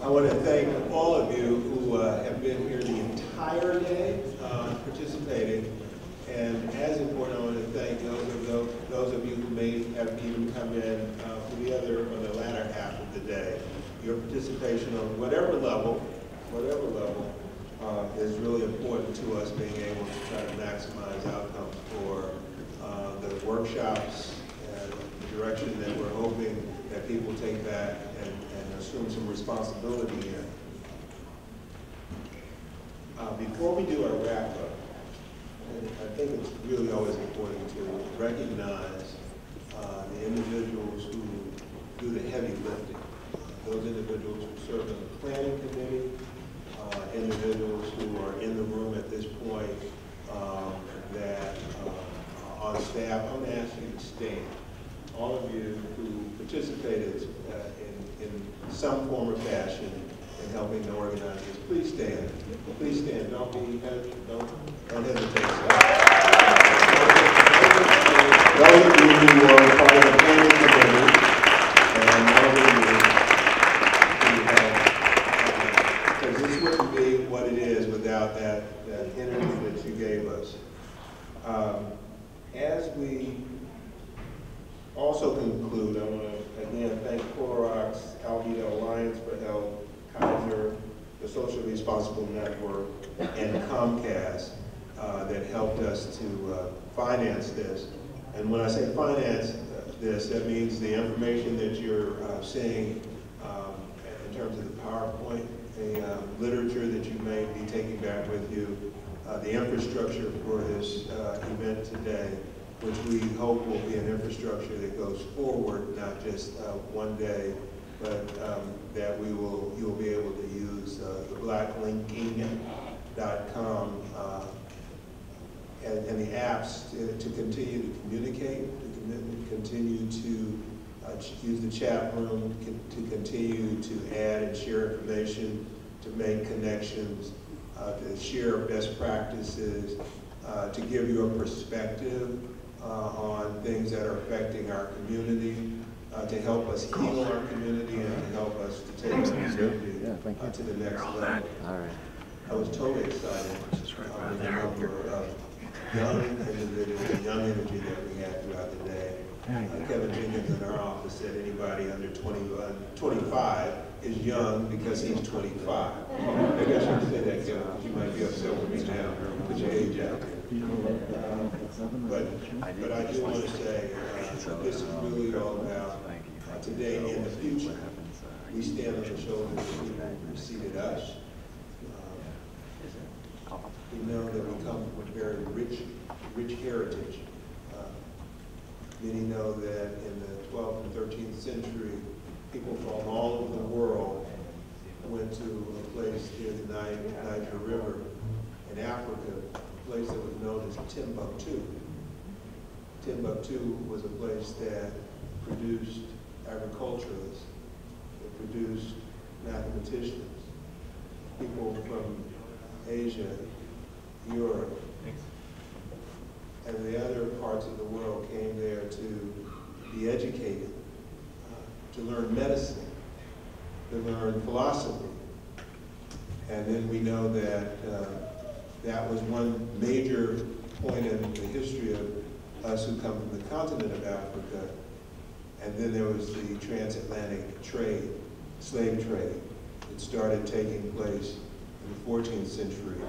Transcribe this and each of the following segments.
I want to thank all of you who have been here the entire day participating. And as important, I want to thank those of you who may have even come in for the latter half of the day. Your participation on whatever level, is really important to us being able to try to maximize outcomes for the workshops and the direction that we're hoping that people take back and assume some responsibility in. Before we do our wrap-up, I think it's really always important to recognize the individuals who do the heavy lifting. Those individuals who serve in the planning committee, individuals who are in the room at this point that are on staff. I'm going to ask you to stand. All of you who participated in some form or fashion in helping to organize this, please stand. Please stand. Don't be hesitant. Don't hesitate. Those of you who are part of the planning committee, and those of you because this wouldn't be what it is without that energy that you gave us. As we also conclude, I want to again thank Clorox, Alameda Alliance for Health, Kaiser, the Socially Responsible Network, and Comcast that helped us to finance this. And when I say finance this, that means the information that you're seeing in terms of the PowerPoint, the literature that you may be taking back with you, the infrastructure for this event today, which we hope will be an infrastructure that goes forward, not just one day, but that you'll be able to use the blacklinking.com and the apps to continue to communicate, to continue to use the chat room, to continue to add and share information, to make connections, to share best practices, to give you a perspective on things that are affecting our community, to help us heal our community and to help us to take our community to the next level. All right. I was totally excited with the number of young individuals and young energy that we had throughout the day. Kevin Jenkins in our office said anybody under 25 is young because he's 25. Maybe I shouldn't say that, Kevin, because you might be upset with me now. Put your age out. But I do want to say this is really all about today and the future. We stand on the shoulders of people who preceded us. We know that we come from a very rich heritage. Many know that in the 12th and 13th century, people from all over the world went to a place near the Niger River in Africa, a place that was known as Timbuktu. Timbuktu was a place that produced agriculturalists, it produced mathematicians, people from Asia, Europe, and the other parts of the world came there to be educated, to learn medicine, to learn philosophy. And then we know that that was one major point in the history of us who come from the continent of Africa. And then there was the transatlantic trade, slave trade, that started taking place in the 14th century,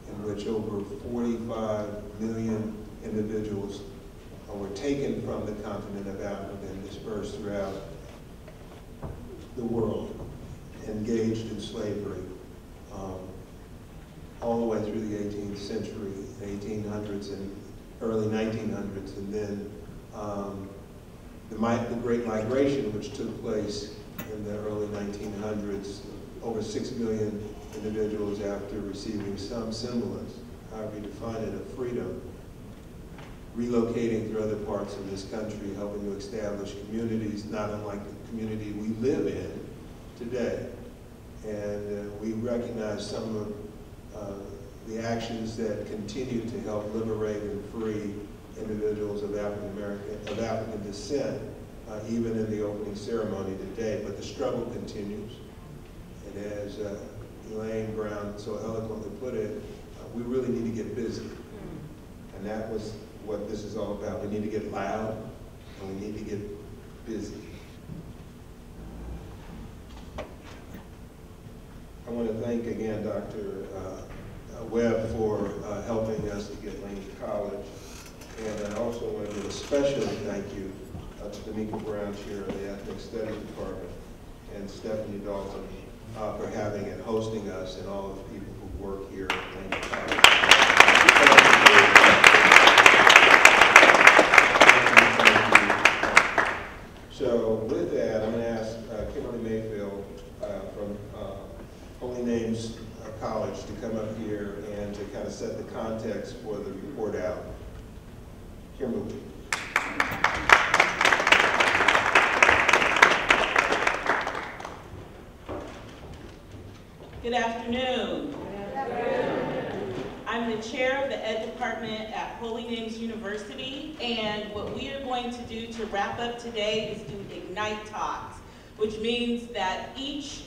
in which over 45 million individuals were taken from the continent of Africa and dispersed throughout the world, engaged in slavery, all the way through the 18th century, 1800s and early 1900s, and then the Great Migration, which took place in the early 1900s, over 6 million individuals after receiving some semblance, however you define it, of freedom, relocating through other parts of this country, helping to establish communities not unlike the community we live in today. And we recognize some of the actions that continue to help liberate and free individuals of African descent, even in the opening ceremony today. But the struggle continues. And as Elaine Brown so eloquently put it, we really need to get busy. And that was what this is all about. We need to get loud, and we need to get busy. I want to thank again Dr. Webb for helping us to get Lane to college. And I also want to give a special thank you to Danica Brown, Chair of the Ethnic Studies Department, and Stephanie Dalton for having and hosting us, and all of the people who work here at Lane College. So with that, I'm going to ask Kimberly Mayfield from Holy Names College to come up here and to kind of set the context for the report out. Kimberly. Good afternoon. I'm the chair of the Ed Department at Holy Names University, and what we are going to do to wrap up today is do Ignite Talks, which means that each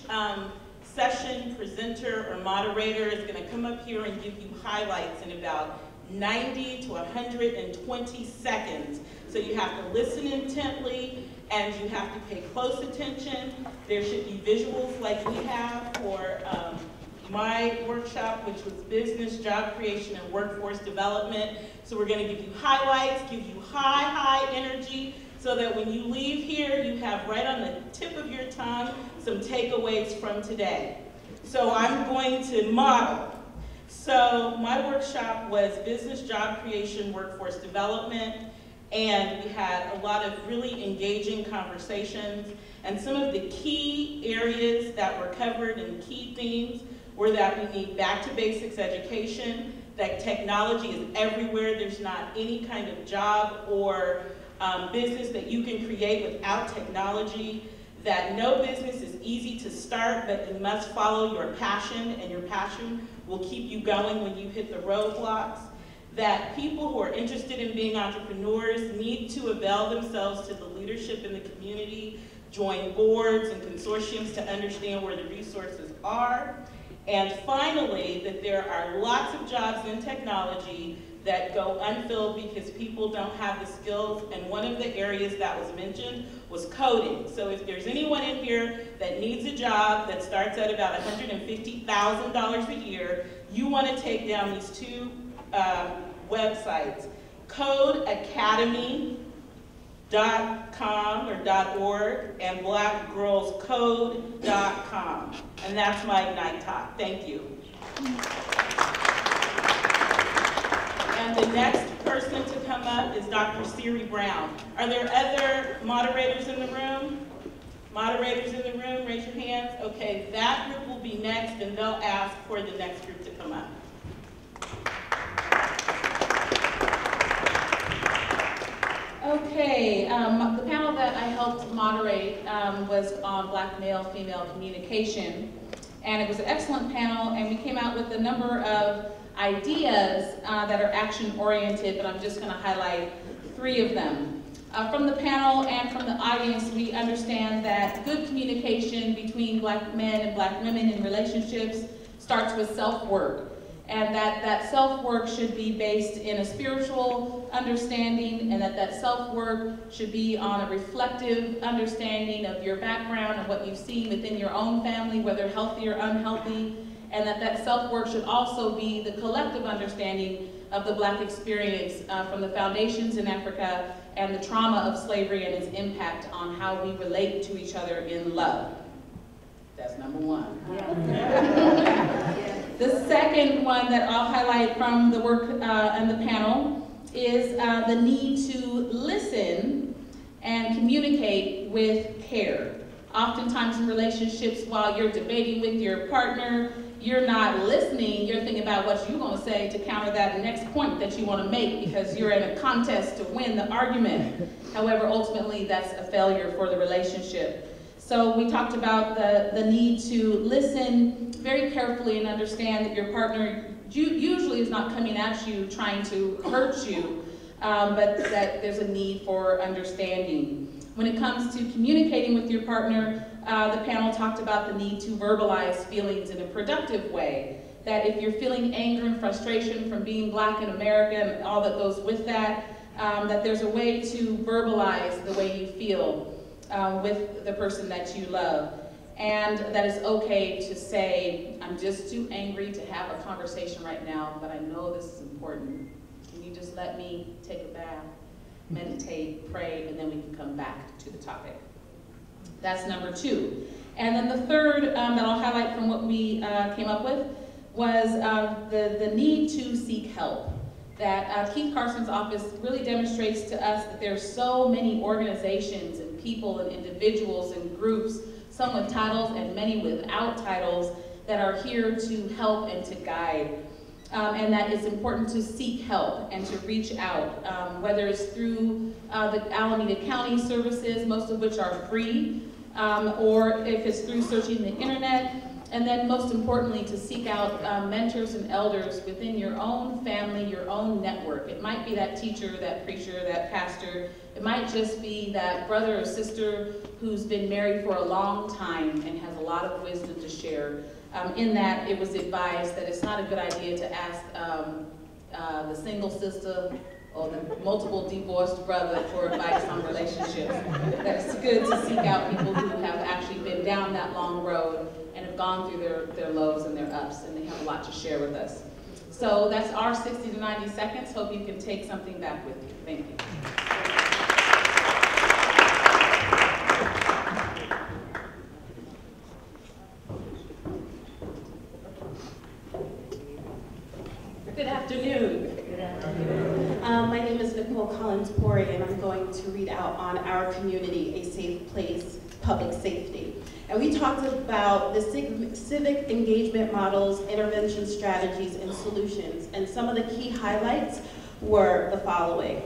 session presenter or moderator is going to come up here and give you highlights in about 90 to 120 seconds. So you have to listen intently and you have to pay close attention. There should be visuals like we have for my workshop, which was business, job creation, and workforce development. So we're going to give you highlights, give you high energy, so that when you leave here, you have right on the tip of your tongue some takeaways from today. So I'm going to model. So my workshop was business, job creation, workforce development, and we had a lot of really engaging conversations. And some of the key areas that were covered and key themes were that we need back to basics education, that technology is everywhere. There's not any kind of job or business that you can create without technology, that no business is easy to start, but you must follow your passion, and your passion will keep you going when you hit the roadblocks, that people who are interested in being entrepreneurs need to avail themselves to the leadership in the community, join boards and consortiums to understand where the resources are, and finally, that there are lots of jobs in technology that go unfilled because people don't have the skills, and one of the areas that was mentioned was coding. So if there's anyone in here that needs a job that starts at about $150,000 a year, you want to take down these two websites, codeacademy.com or .org and blackgirlscode.com. And that's my Ignite Talk. Thank you. And the next person to come up is Dr. Siri Brown. Are there other moderators in the room? Moderators in the room, raise your hands. Okay, that group will be next, and they'll ask for the next group to come up. Okay, the panel that I helped moderate was on Black male-female communication, and it was an excellent panel, and we came out with a number of ideas that are action-oriented, but I'm just going to highlight 3 of them. From the panel and from the audience, we understand that good communication between Black men and Black women in relationships starts with self-work, and that self-work should be based in a spiritual understanding, and that self-work should be on a reflective understanding of your background and what you've seen within your own family, whether healthy or unhealthy, and that self-work should also be the collective understanding of the Black experience from the foundations in Africa and the trauma of slavery and its impact on how we relate to each other in love. That's number 1. Yeah. The second one that I'll highlight from the work and the panel is the need to listen and communicate with care. Oftentimes in relationships, while you're debating with your partner, you're not listening, you're thinking about what you're going to say to counter that next point that you want to make because you're in a contest to win the argument. However, ultimately, that's a failure for the relationship. So we talked about the need to listen very carefully and understand that your partner usually is not coming at you trying to hurt you, but that there's a need for understanding. When it comes to communicating with your partner, the panel talked about the need to verbalize feelings in a productive way. That if you're feeling anger and frustration from being Black in America and all that goes with that, that there's a way to verbalize the way you feel with the person that you love. And that it's okay to say, I'm just too angry to have a conversation right now, but I know this is important. Can you just let me take a bath, meditate, pray, and then we can come back to the topic. That's number 2. And then the third that I'll highlight from what we came up with was the need to seek help. That Keith Carson's office really demonstrates to us that there's so many organizations and people and individuals and groups, some with titles and many without titles, that are here to help and to guide. And that it's important to seek help and to reach out, whether it's through the Alameda County services, most of which are free, or if it's through searching the internet. And then most importantly, to seek out mentors and elders within your own family, your own network. It might be that teacher, that preacher, that pastor. It might just be that brother or sister who's been married for a long time and has a lot of wisdom to share. In that, it was advised that it's not a good idea to ask the single sister or the multiple divorced brother for advice on relationships. That it's good to seek out people who have actually been down that long road and have gone through their lows and their ups, and they have a lot to share with us. So that's our 60 to 90 seconds. Hope you can take something back with you. Thank you. Good afternoon. My name is Nicole Collins-Pori, and I'm going to read out on Our Community, a Safe Place, Public Safety. And we talked about the civic engagement models, intervention strategies, and solutions. And some of the key highlights were the following.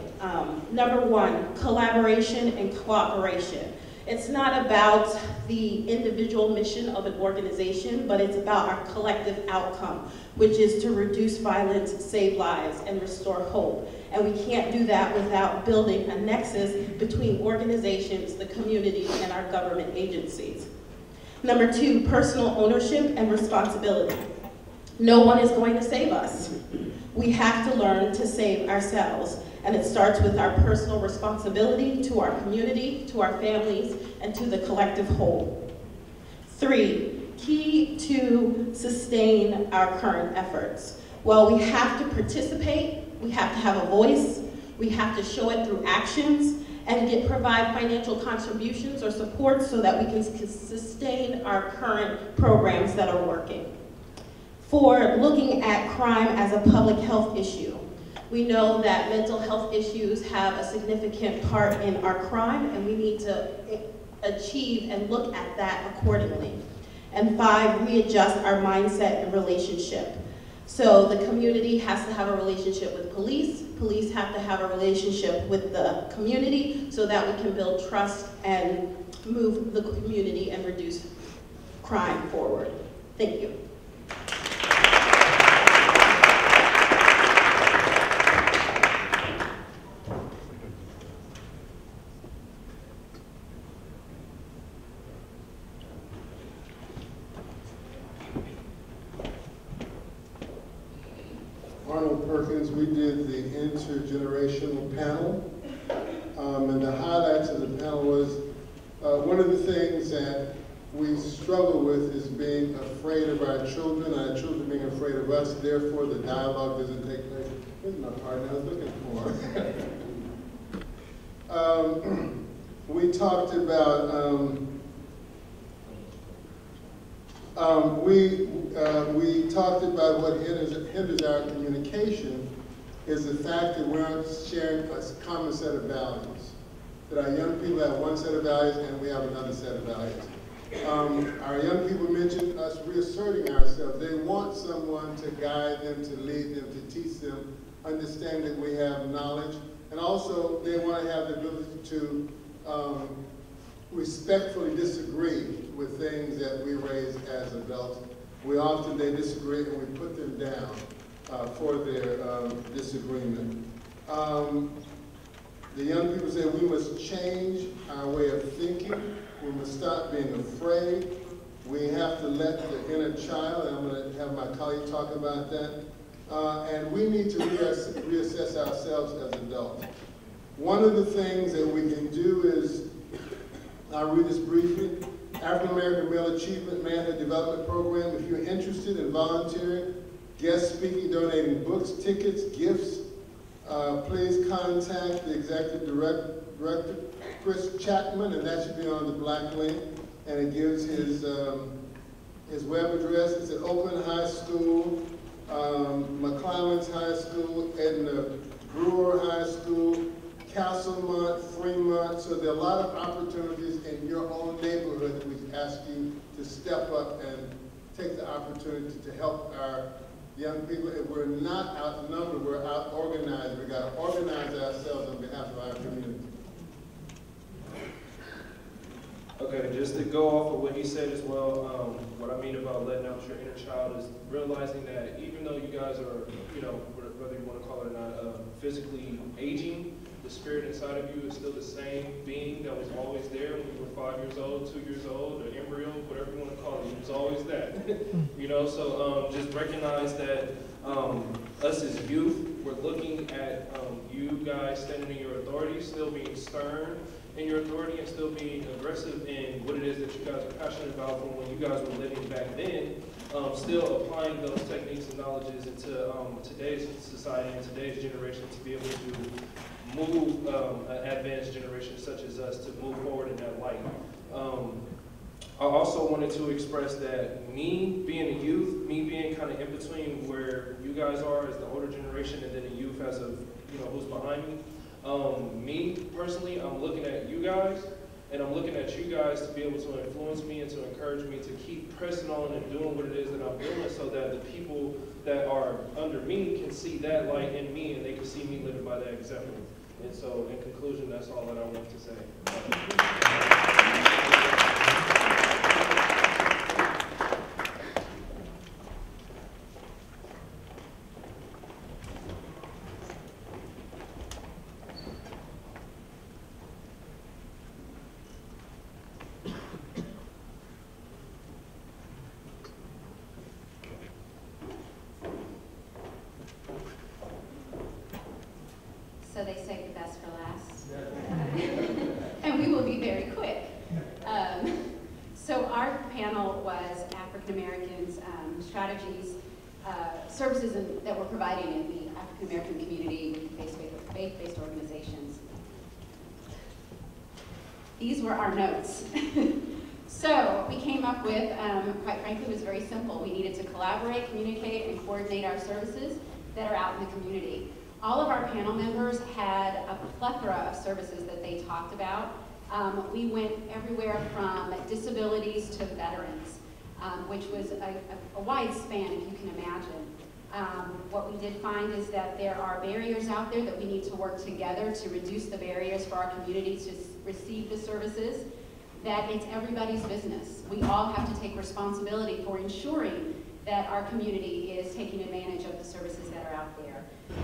Number 1, collaboration and cooperation. It's not about the individual mission of an organization, but it's about our collective outcome, which is to reduce violence, save lives, and restore hope. And we can't do that without building a nexus between organizations, the community, and our government agencies. Number 2, personal ownership and responsibility. No one is going to save us. We have to learn to save ourselves. And it starts with our personal responsibility to our community, to our families, and to the collective whole. 3, key to sustain our current efforts. Well, we have to participate, we have to have a voice, we have to show it through actions, and provide financial contributions or support so that we can sustain our current programs that are working. 4, looking at crime as a public health issue. We know that mental health issues have a significant part in our crime, and we need to achieve and look at that accordingly. And 5, readjust our mindset and relationship. So the community has to have a relationship with police. Police have to have a relationship with the community so that we can build trust and move the community and reduce crime forward. Thank you. We did the intergenerational panel, and the highlights of the panel was one of the things that we struggle with is being afraid of our children being afraid of us, therefore the dialogue doesn't take place. Here's my partner I was looking for. We talked about we talked about what hinders our communication is the fact that we aren't sharing a common set of values. That our young people have one set of values and we have another set of values. Our young people mentioned us reasserting ourselves. They want someone to guide them, to lead them, to teach them, understand that we have knowledge, and also they want to have the ability to respectfully disagree with things that we raise as adults. They disagree and we put them down for their disagreement. The young people say we must change our way of thinking. We must stop being afraid. We have to let the inner child, and I'm going to have my colleague talk about that, and we need to reassess ourselves as adults. One of the things that we can do is, I'll read this briefly, African American Male Achievement Manhood Development Program. If you're interested in volunteering, guest speaking, donating books, tickets, gifts, please contact the Executive Director, Chris Chapman, and that should be on the black link, and it gives his web address. It's at Oakland High School, McClellan's High School, Edna Brewer High School, Castlemont, Fremont. So there are a lot of opportunities in your own neighborhood that we ask you to step up and take the opportunity to help our young people. If we're not outnumbered, we're out organized. We've got to organize ourselves on behalf of our community. Okay, just to go off of what he said as well, what I mean about letting out your inner child is realizing that even though you guys are, you know, whether you want to call it or not, physically aging, the spirit inside of you is still the same being that was always there when you were 5 years old, 2 years old, or embryo, whatever you want to call it. It was always that. You know, so just recognize that us as youth, we're looking at you guys standing in your authority, still being stern in your authority and still being aggressive in what it is that you guys are passionate about from when you guys were living back then, still applying those techniques and knowledges into today's society and today's generation to be able to move an advanced generation such as us to move forward in that light. I also wanted to express that me being a youth, me being kind of in between where you guys are as the older generation and then the youth as of, you know, who's behind me. Me personally, I'm looking at you guys, and I'm looking at you guys to be able to influence me and to encourage me to keep pressing on and doing what it is that I'm doing so that the people that are under me can see that light in me and they can see me living by that example. And so, in conclusion, that's all that I want to say. So they say the best for last. And we will be very quick. So our panel was African Americans, strategies, services that we're providing in the African American community with faith-based organizations. These were our notes. So what we came up with, quite frankly, was very simple. We needed to collaborate, communicate, and coordinate our services that are out in the community. All of our panel members had a plethora of services that they talked about. We went everywhere from disabilities to veterans, which was a wide span, if you can imagine. What we did find is that there are barriers out there that we need to work together to reduce the barriers for our community to receive the services, that it's everybody's business. We all have to take responsibility for ensuring that our community is taking advantage of the services that are out there.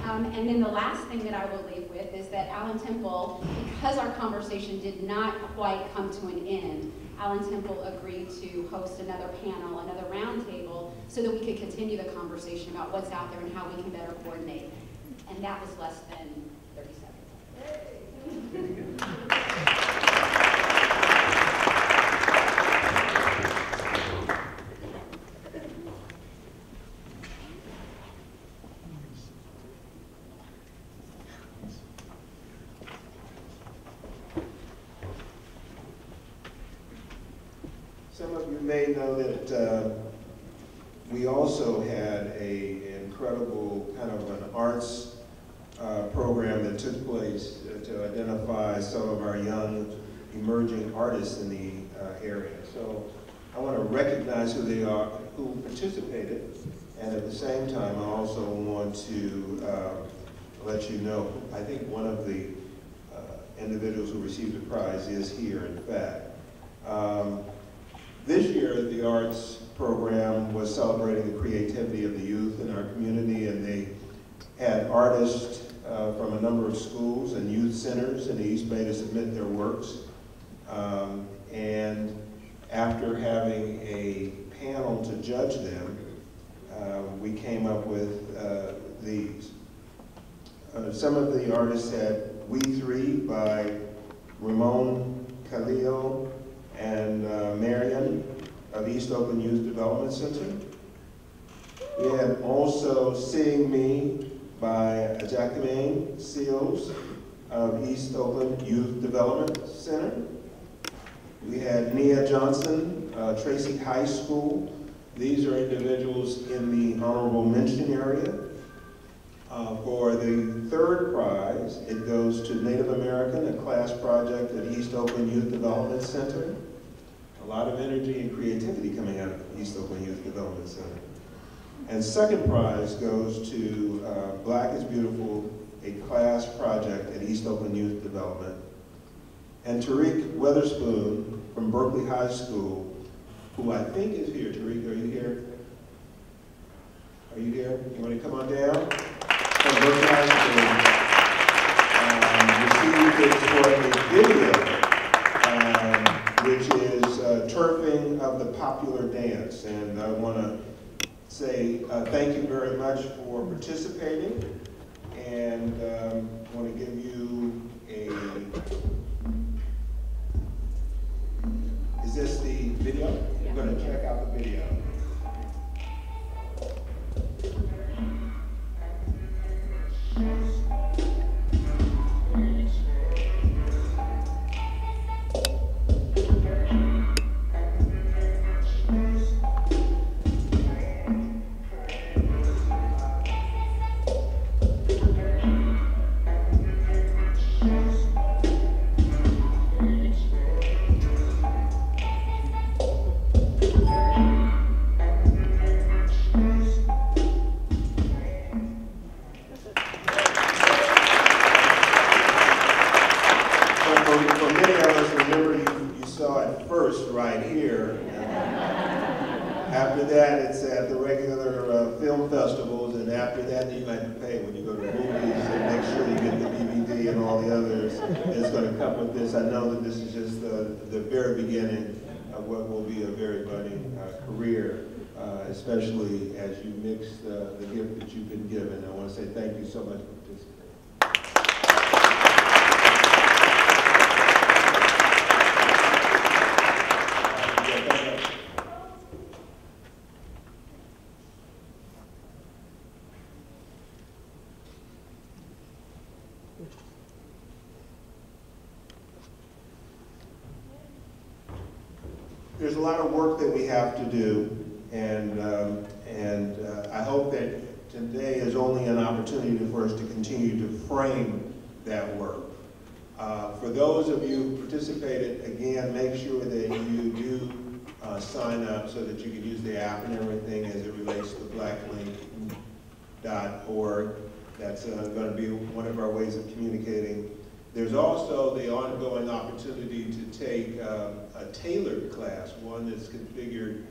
And then the last thing that I will leave with is that Allen Temple, because our conversation did not quite come to an end, Allen Temple agreed to host another panel, another roundtable, so that we could continue the conversation about what's out there and how we can better coordinate. And that was less than 30 seconds. Some of you may know that we also had an incredible kind of an arts program that took place to identify some of our young emerging artists in the area. So I want to recognize who they are, who participated, and at the same time I also want to let you know, I think one of the individuals who received the prize is here, in fact. This year, the arts program was celebrating the creativity of the youth in our community, and they had artists from a number of schools and youth centers in the East Bay to submit their works. And after having a panel to judge them, we came up with these. Some of the artists had We Three by Ramon Khalil and Marion of East Oakland Youth Development Center. We had also Seeing Me by Jacqueline Seals of East Oakland Youth Development Center. We had Nia Johnson, Tracy High School. These are individuals in the honorable mention area. For the third prize, it goes to Native American, a class project at East Oakland Youth Development Center. A lot of energy and creativity coming out of East Oakland Youth Development Center. And second prize goes to Black is Beautiful, a class project at East Oakland Youth Development. And Tariq Weatherspoon from Berkeley High School, who I think is here. Tariq, are you here? Are you here? You want to come on down? From Berkeley High School, received it for a video, which is turfing of the popular dance. And I want to say thank you very much for participating, and I want to give you a, is this the video? Yeah. I'm going to check out the video. I know that this is just the very beginning of what will be a very budding career, especially as you mix the gift that you've been given. I want to say thank you so much for participating. There's a lot of work that we have to do, and I hope that today is only an opportunity for us to continue to frame that work. For those of you who participated, again, make sure that you do sign up so that you can use the app and everything as it relates to blacklink.org. That's going to be one of our ways of communicating. There's also the ongoing opportunity to take a tailored class, one that's configured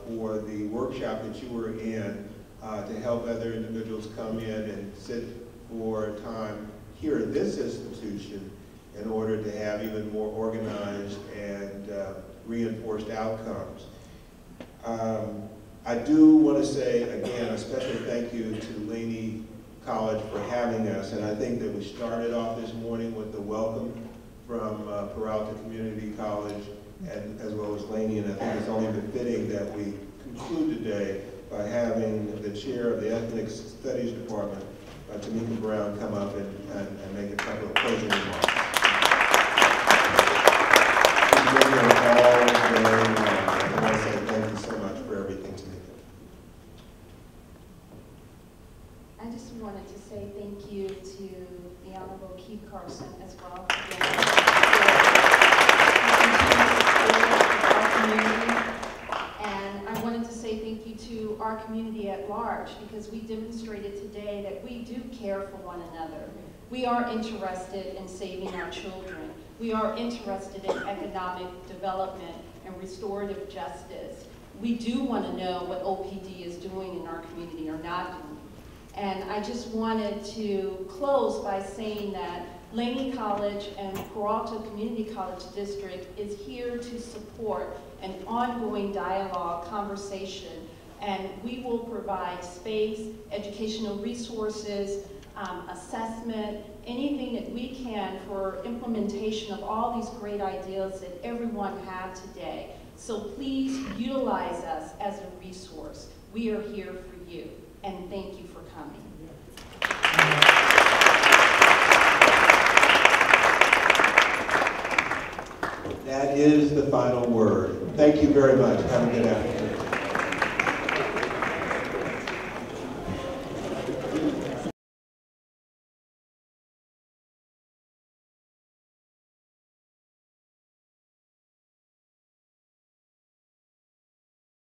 for the workshop that you were in, to help other individuals come in and sit for time here at this institution in order to have even more organized and reinforced outcomes. I do want to say, again, a special thank you to Laney College for having us, and I think that we started off this morning with the welcome from Peralta Community College and as well as Laney, and I think it's only befitting that we conclude today by having the chair of the Ethnic Studies Department, Tamika Brown, come up and make a couple of closing remarks. She's been here all day long, and I want to say thank you so much for everything, Tamika. I just wanted to say thank you to the Honorable Keith Carson as well for our community. And I wanted to say thank you to our community at large, because we demonstrated today that we do care for one another. We are interested in saving our children. We are interested in economic development and restorative justice. We do want to know what OPD is doing in our community or not doing. And I just wanted to close by saying that Laney College and Peralta Community College District is here to support an ongoing dialogue, conversation, and we will provide space, educational resources, assessment, anything that we can for implementation of all these great ideas that everyone had today. So please utilize us as a resource. We are here for you, and thank you for coming. That is the final word. Thank you very much. Have a good afternoon.